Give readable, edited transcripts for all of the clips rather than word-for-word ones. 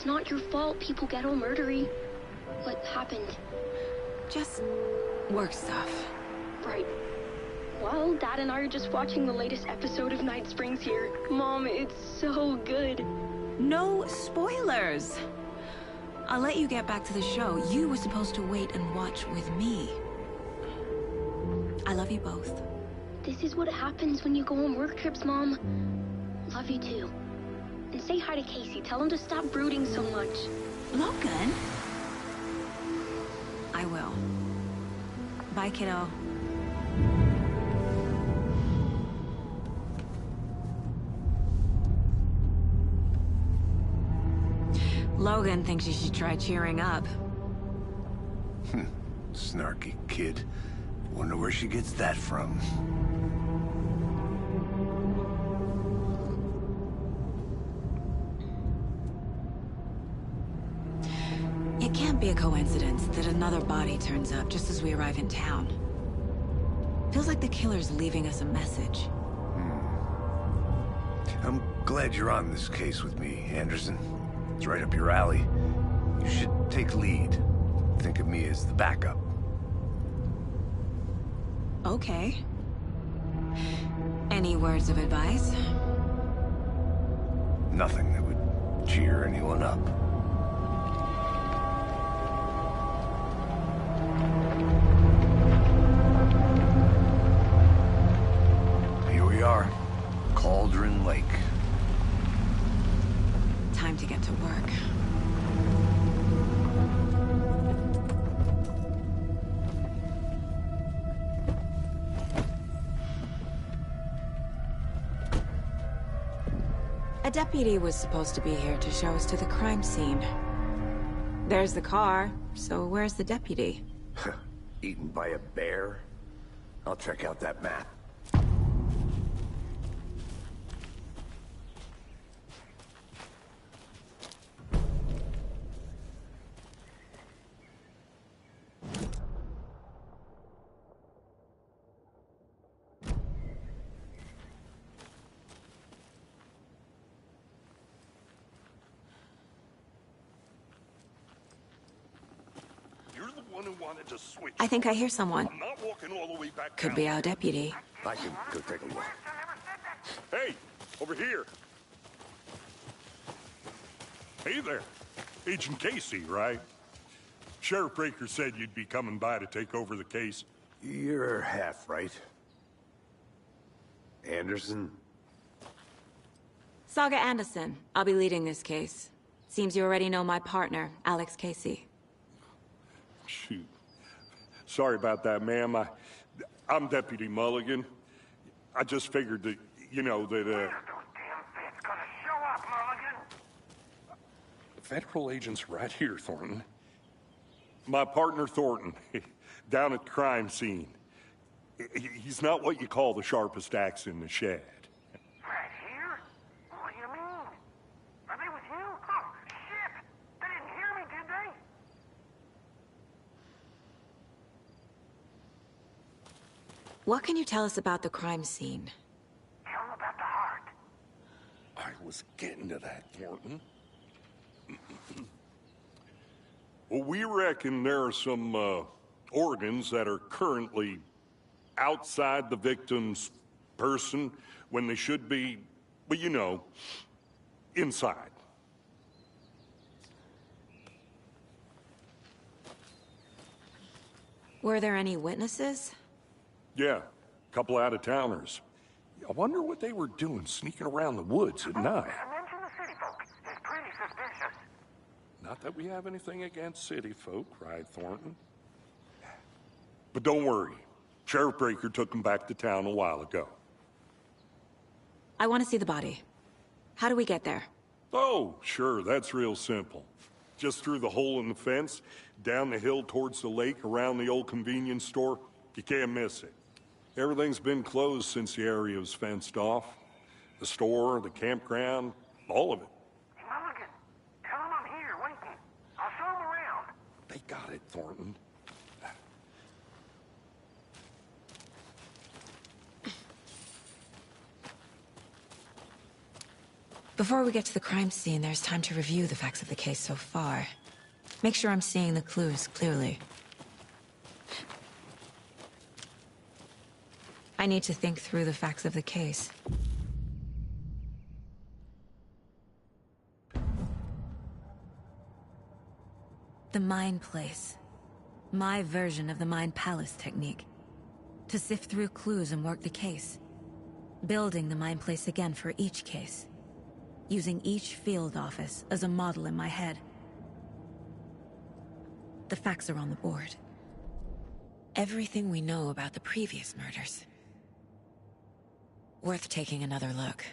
not your fault people get all murdery. What happened? Just work stuff. Right. Well, Dad and I are just watching the latest episode of Night Springs here. Mom, it's so good. No spoilers! I'll let you get back to the show. You were supposed to wait and watch with me. I love you both. This is what happens when you go on work trips, Mom. Love you too. And say hi to Casey. Tell him to stop brooding so much. Logan? I will. Bye, kiddo. Logan thinks you should try cheering up. Snarky kid. Wonder where she gets that from. It can't be a coincidence that another body turns up just as we arrive in town. Feels like the killer's leaving us a message. I'm glad you're on this case with me, Anderson. It's right up your alley. You should take lead. Think of me as the backup. Okay. Any words of advice? Nothing that would cheer anyone up. Here we are. Cauldron Lake. Time to get to work. A deputy was supposed to be here to show us to the crime scene. There's the car, so where's the deputy? Eaten by a bear? I'll check out that map. I think I hear someone. I'm not walking all the way back Could down. be our deputy. I can go take a look. Hey, over here. Hey there. Agent Casey, right? Sheriff Breaker said you'd be coming by to take over the case. You're half right. Anderson? Saga Anderson. I'll be leading this case. Seems you already know my partner, Alex Casey. Shoot. Sorry about that, ma'am. I'm Deputy Mulligan. I just figured that, you know, that, Those damn feds gonna show up, Mulligan. Federal agent's right here, Thornton. My partner, Thornton, down at the crime scene. He's not what you call the sharpest axe in the shed. Right here? What do you mean? Are they with you? Oh, shit! They didn't hear me, did they? What can you tell us about the crime scene? Tell them about the heart. I was getting to that, Thornton. Well, we reckon there are some organs that are currently outside the victim's person when they should be, well, you know, inside. Were there any witnesses? Yeah, a couple out-of-towners. I wonder what they were doing sneaking around the woods at night. Mention the city folk. It's pretty suspicious. Not that we have anything against city folk, right, Thornton? But don't worry. Sheriff Breaker took them back to town a while ago. I want to see the body. How do we get there? Oh, sure, that's real simple. Just through the hole in the fence, down the hill towards the lake, around the old convenience store. You can't miss it. Everything's been closed since the area was fenced off. The store, the campground, all of it. Hey, Mulligan, tell them I'm here, waiting. I'll show them around. They got it, Thornton. Before we get to the crime scene, there's time to review the facts of the case so far. Make sure I'm seeing the clues clearly. I need to think through the facts of the case. The Mind Place. My version of the Mind Palace technique. To sift through clues and work the case. Building the Mind Place again for each case. Using each field office as a model in my head. The facts are on the board. Everything we know about the previous murders. Worth taking another look.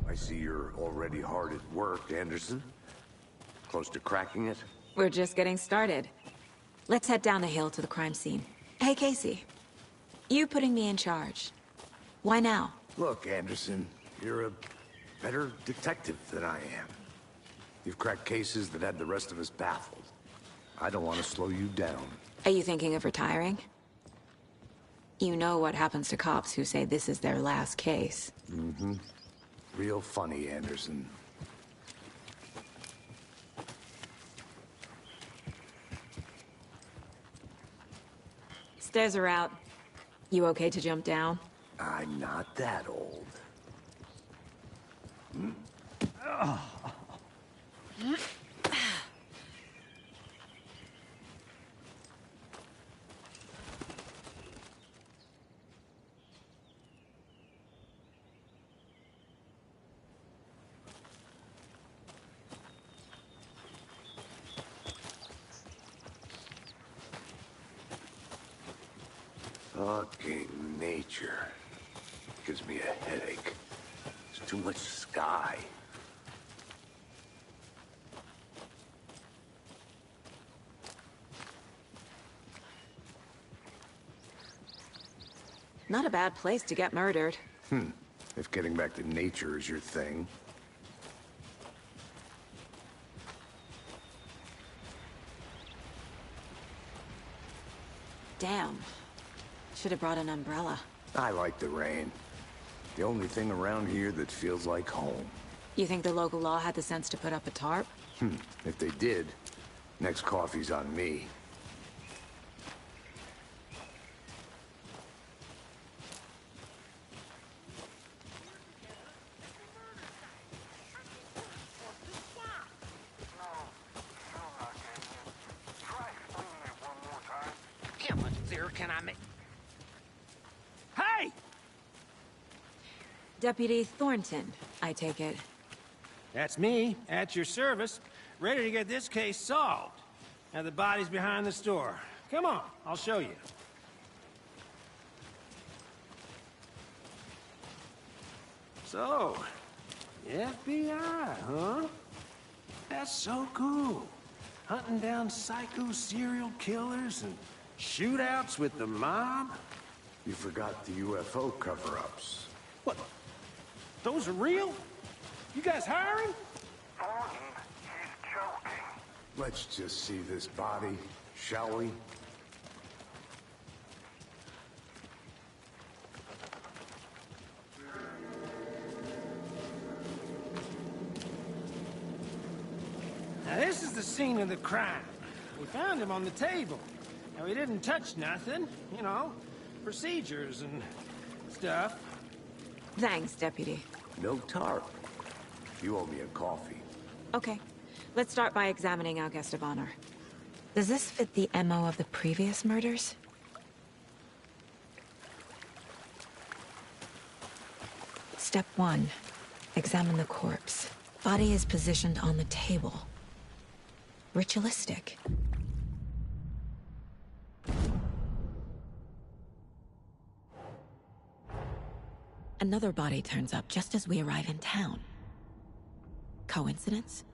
I see you're already hard at work, Anderson. Close to cracking it? We're just getting started. Let's head down the hill to the crime scene. Hey, Casey. You putting me in charge. Why now? Look, Anderson, you're a better detective than I am. You've cracked cases that had the rest of us baffled. I don't want to slow you down. Are you thinking of retiring? You know what happens to cops who say this is their last case. Mm-hmm. Real funny, Anderson. Stairs are out. You okay to jump down? I'm not that old. Fucking nature. Gives me a headache. There's too much sky. Not a bad place to get murdered. If getting back to nature is your thing. Damn. Should have brought an umbrella. I like the rain. The only thing around here that feels like home. You think the local law had the sense to put up a tarp? If they did, next coffee's on me. How much clearer can I make? Hey! Deputy Thornton, I take it. That's me, at your service, ready to get this case solved. Now the body's behind the store. Come on, I'll show you. So, the FBI, huh? That's so cool. Hunting down psycho serial killers and shootouts with the mob? You forgot the UFO cover-ups. What? Those are real? You guys hiring? Thornton, he's joking. Let's just see this body, shall we? Now this is the scene of the crime. We found him on the table. Now he didn't touch nothing, you know, procedures and stuff. Thanks, Deputy. No tarp. You owe me a coffee. Okay. Let's start by examining our guest of honor. Does this fit the MO of the previous murders? Step 1. Examine the corpse. Body is positioned on the table. ritualistic. Another body turns up just as we arrive in town. Coincidence?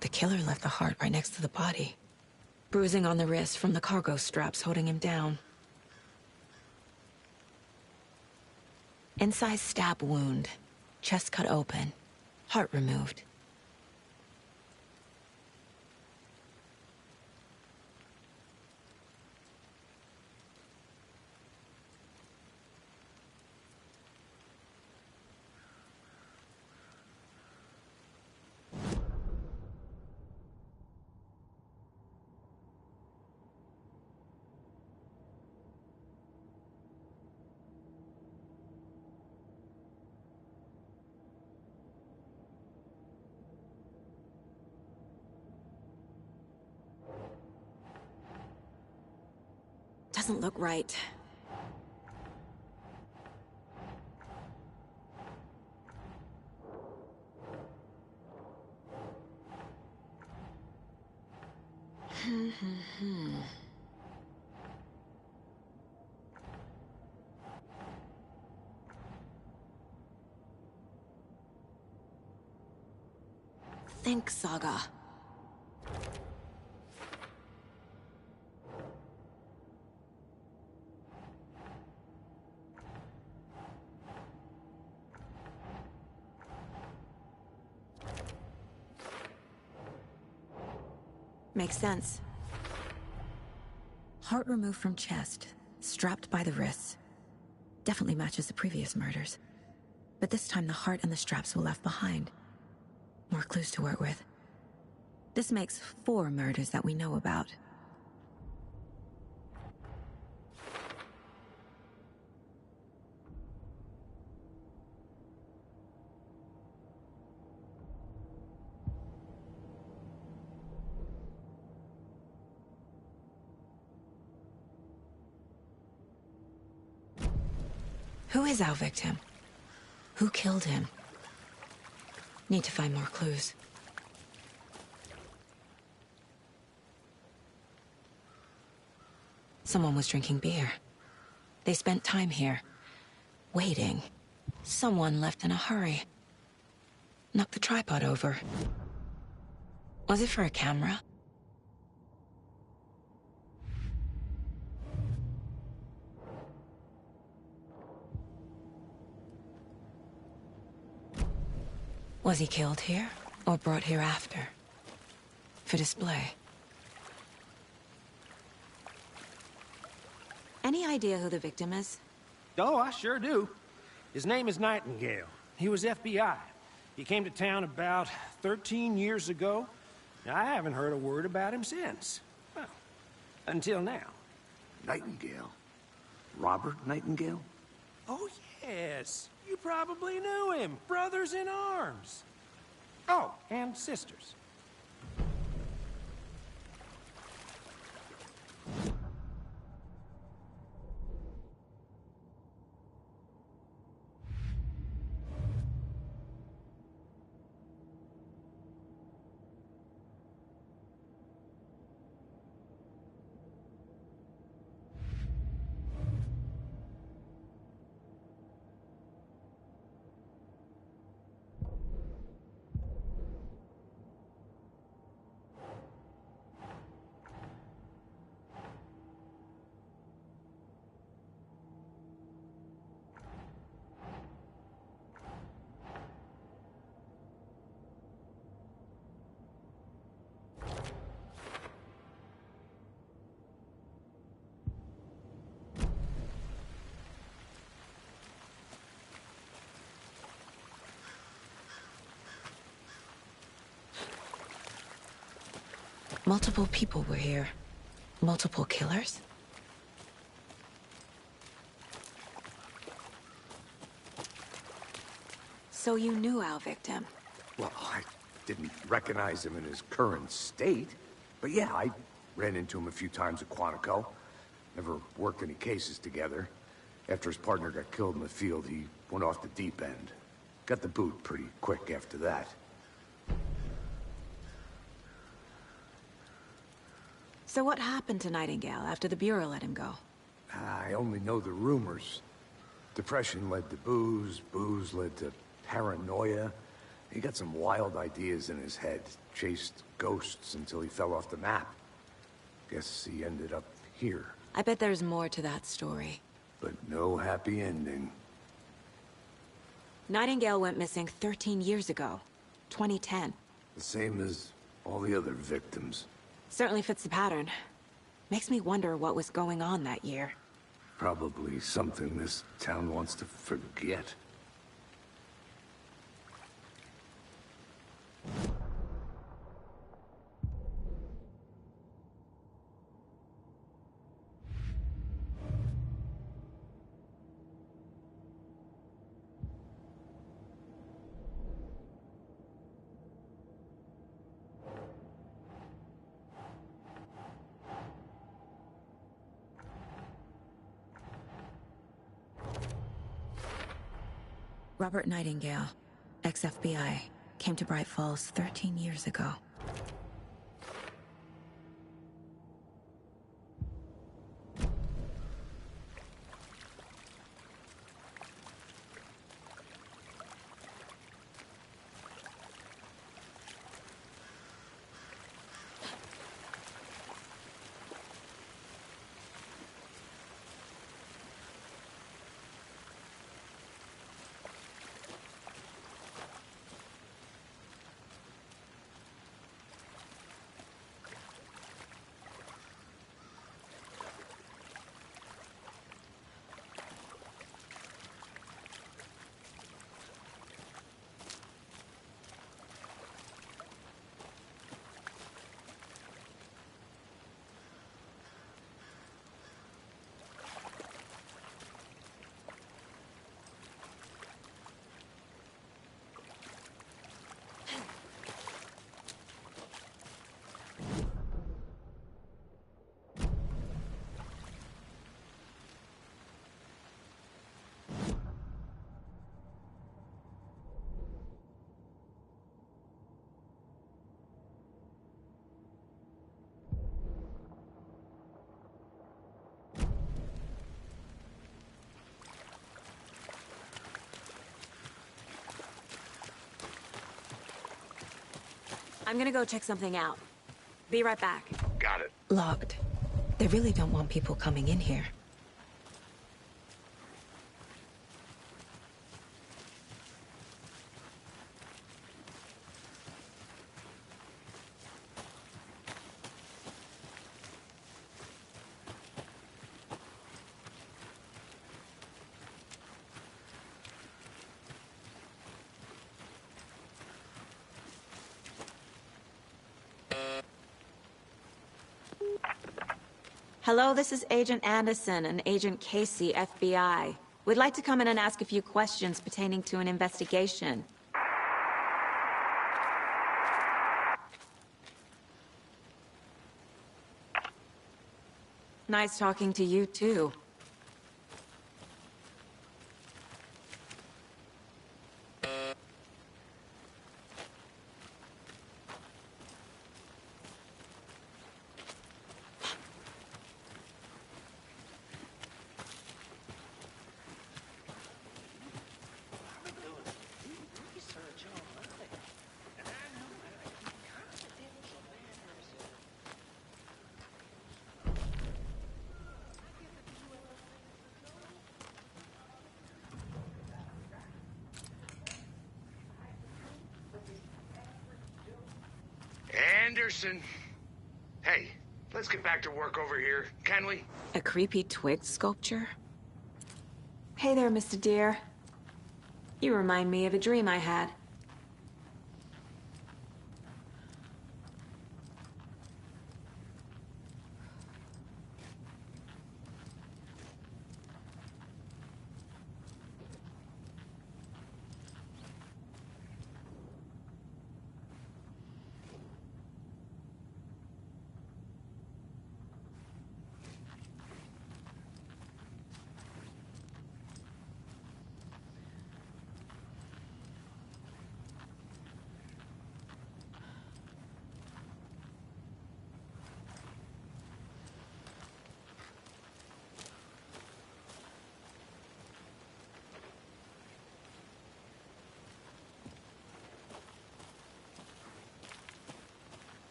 The killer left the heart right next to the body. Bruising on the wrist from the cargo straps holding him down. Incised stab wound. Chest cut open. Heart removed. Doesn't look right. Think, Saga. Makes sense. Heart removed from chest, strapped by the wrists. Definitely matches the previous murders. But this time the heart and the straps were left behind. More clues to work with. This makes 4 murders that we know about. Who is our victim? Who killed him? Need to find more clues. Someone was drinking beer. They spent time here, waiting. Someone left in a hurry. Knocked the tripod over. Was it for a camera? Was he killed here, or brought here after? For display? Any idea who the victim is? Oh, I sure do. His name is Nightingale. He was FBI. He came to town about 13 years ago. I haven't heard a word about him since. Well, until now. Nightingale? Robert Nightingale? Oh, yes. You probably knew him. Brothers in arms. Oh, and sisters. Multiple people were here. Multiple killers? So you knew our victim? Well, I didn't recognize him in his current state. But yeah, I ran into him a few times at Quantico. Never worked any cases together. After his partner got killed in the field, he went off the deep end. Got the boot pretty quick after that. So what happened to Nightingale after the Bureau let him go? I only know the rumors. Depression led to booze, booze led to paranoia. He got some wild ideas in his head, chased ghosts until he fell off the map. Guess he ended up here. I bet there's more to that story. But no happy ending. Nightingale went missing 13 years ago. 2010. The same as all the other victims. Certainly fits the pattern. Makes me wonder what was going on that year. Probably something this town wants to forget. Robert Nightingale, ex-FBI, came to Bright Falls 13 years ago. I'm gonna go check something out. Be right back. Got it. Locked. They really don't want people coming in here. Hello, this is Agent Anderson and Agent Casey, FBI. We'd like to come in and ask a few questions pertaining to an investigation. Nice talking to you, too. Anderson. Hey, let's get back to work over here, can we? A creepy twig sculpture? Hey there, Mr. Deer. You remind me of a dream I had.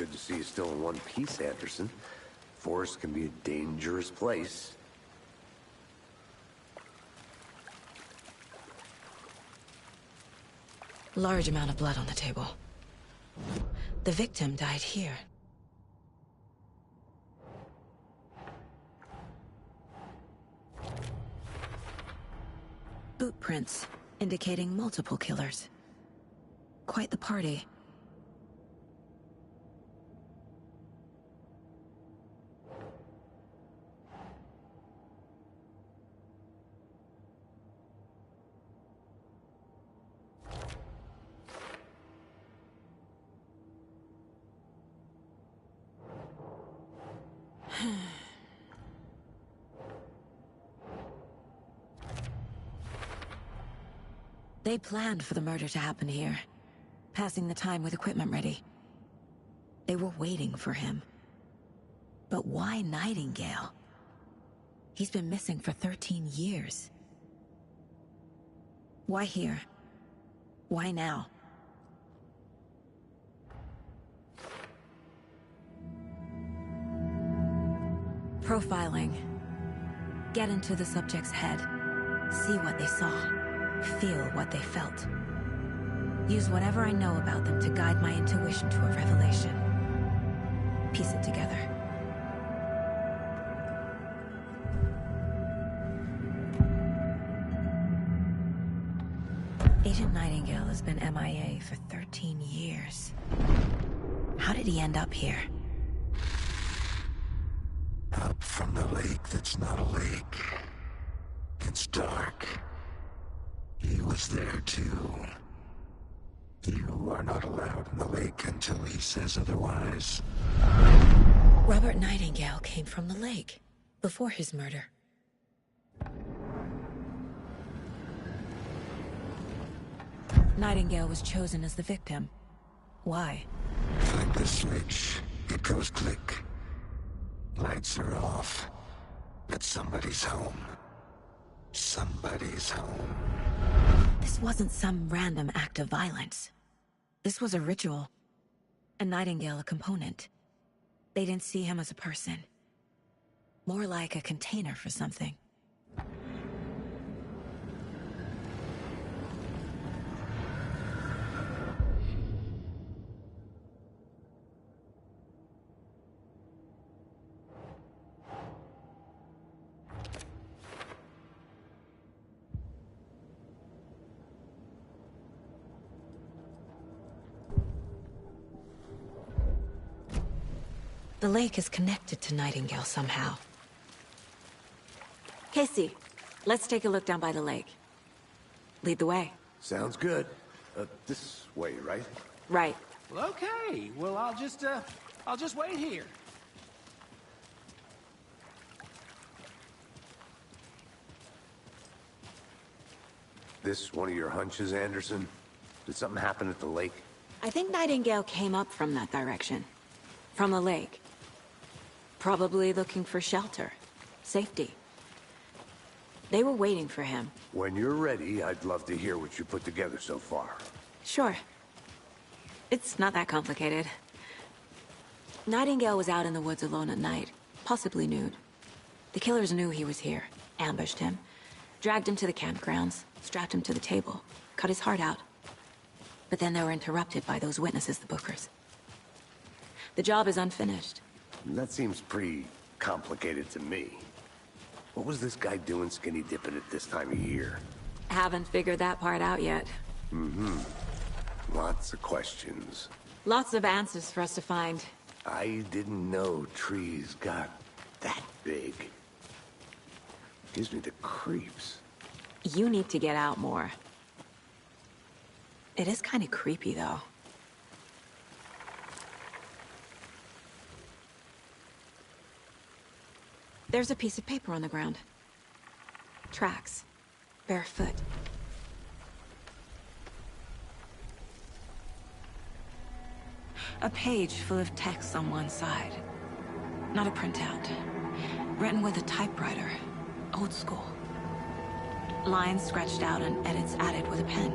good to see you still in one piece, Anderson. Forest can be a dangerous place. Large amount of blood on the table. The victim died here. Boot prints, indicating multiple killers. Quite the party. They planned for the murder to happen here, passing the time with equipment ready. They were waiting for him. But why Nightingale? He's been missing for 13 years. Why here? Why now? Profiling. Get into the subject's head. See what they saw. Feel what they felt. Use whatever I know about them to guide my intuition to a revelation. Piece it together. Agent Nightingale has been MIA for 13 years. How did he end up here? Up from the lake that's not a lake. It's dark. He was there too. You are not allowed in the lake until he says otherwise. Robert Nightingale came from the lake, before his murder. Nightingale was chosen as the victim. Why? Flick the switch, it goes click. Lights are off. But somebody's home. Somebody's home. This wasn't some random act of violence. This was a ritual. And Nightingale a component. They didn't see him as a person. More like a container for something. The lake is connected to Nightingale somehow. Casey, let's take a look down by the lake. Lead the way. Sounds good. This way, right? Right. Well, okay. Well, I'll just wait here. This one of your hunches, Anderson? Did something happen at the lake? I think Nightingale came up from that direction. From the lake. Probably looking for shelter. Safety. They were waiting for him. When you're ready, I'd love to hear what you put together so far. Sure. It's not that complicated. Nightingale was out in the woods alone at night, possibly nude. The killers knew he was here, ambushed him, dragged him to the campgrounds, strapped him to the table, cut his heart out. But then they were interrupted by those witnesses, the Bookers. The job is unfinished. That seems pretty complicated to me. What was this guy doing skinny dipping at this time of year? Haven't figured that part out yet. Lots of questions. Lots of answers for us to find. I didn't know trees got that big. Gives me the creeps. You need to get out more. It is kind of creepy, though. There's a piece of paper on the ground. Tracks. Barefoot. A page full of text on one side. Not a printout. Written with a typewriter. Old school. Lines scratched out and edits added with a pen.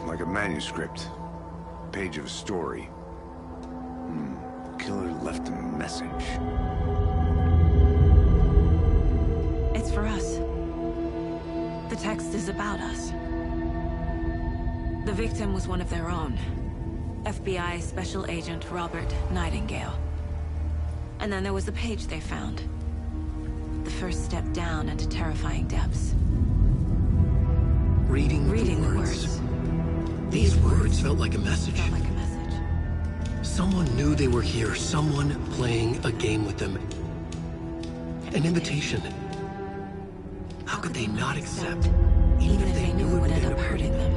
Like a manuscript. Page of a story. killer left a message. It's for us. The text is about us. The victim was one of their own. FBI Special Agent Robert Nightingale. And then there was the page they found. The first step down into terrifying depths. Reading the words. These words felt like a message. Felt like a message. Someone knew they were here, someone playing a game with them. An invitation. How could they not accept, even if they knew it would end up hurting them?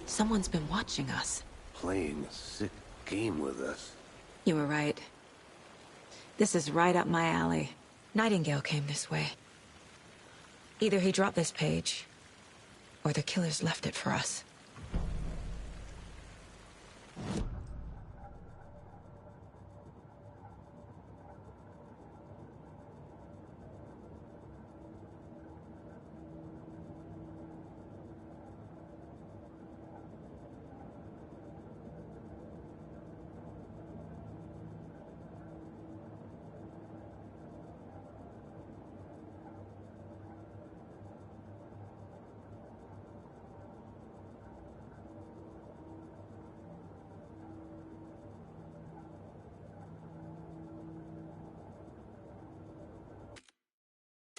Someone's been watching us. Playing a sick game with us. You were right. This is right up my alley. Nightingale came this way. Either he dropped this page, or the killers left it for us.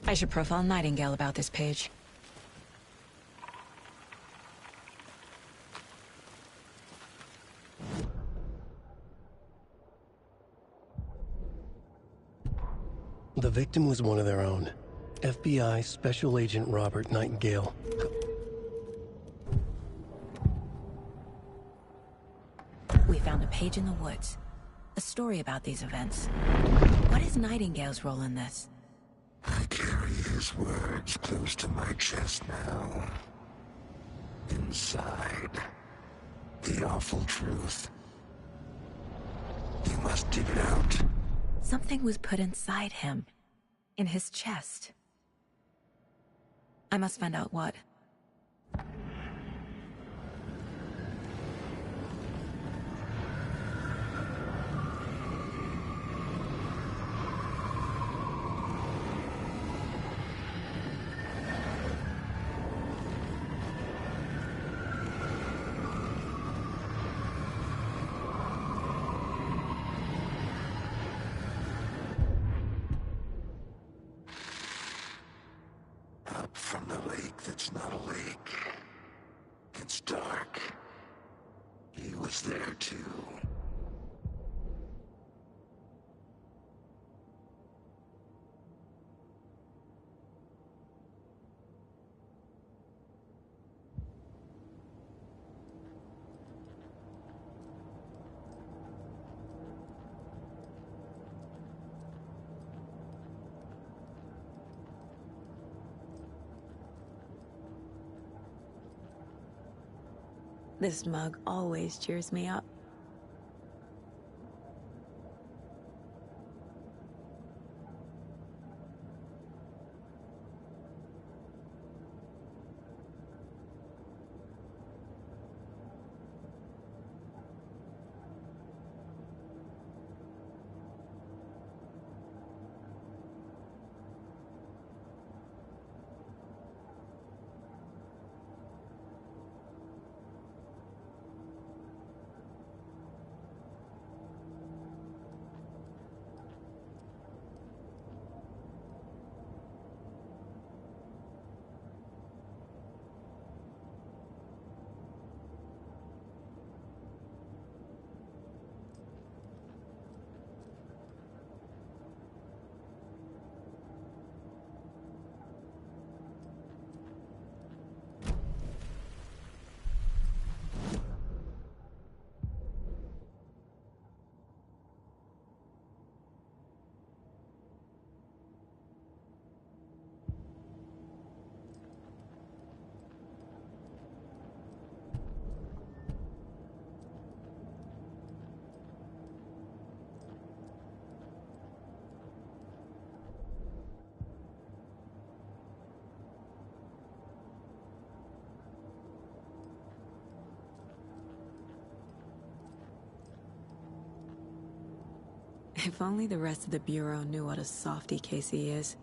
I should profile Nightingale about this page. The victim was one of their own. FBI Special Agent Robert Nightingale. We found a page in the woods. A story about these events. What is Nightingale's role in this? I carry his words close to my chest now. Inside, the awful truth. You must dig it out. Something was put inside him. In his chest. I must find out what. From the lake that's not a lake. It's dark. He was there too. This mug always cheers me up. If only the rest of the Bureau knew what a softy Casey is.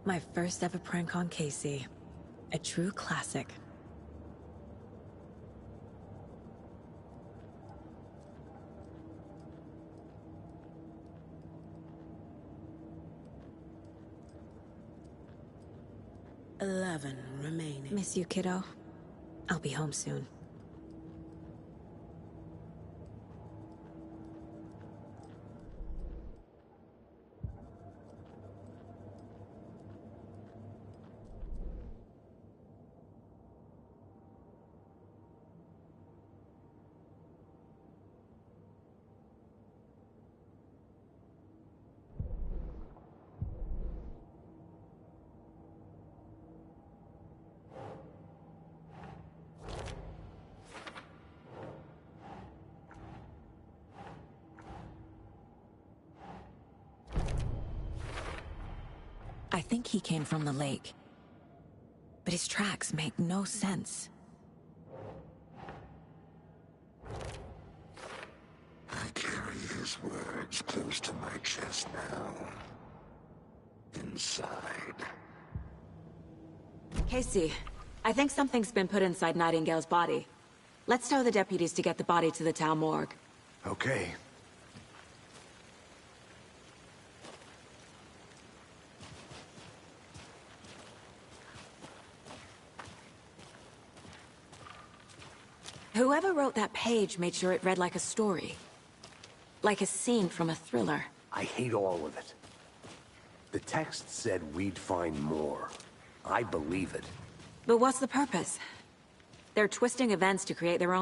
My first ever prank on Casey. A true classic. "11 remaining." Miss you, kiddo. I'll be home soon. I think he came from the lake. But his tracks make no sense. I carry his words close to my chest now. Inside. Casey, I think something's been put inside Nightingale's body. Let's tell the deputies to get the body to the town morgue. Okay. Whoever wrote that page made sure it read like a story. Like a scene from a thriller. I hate all of it. The text said we'd find more. I believe it. But what's the purpose? They're twisting events to create their own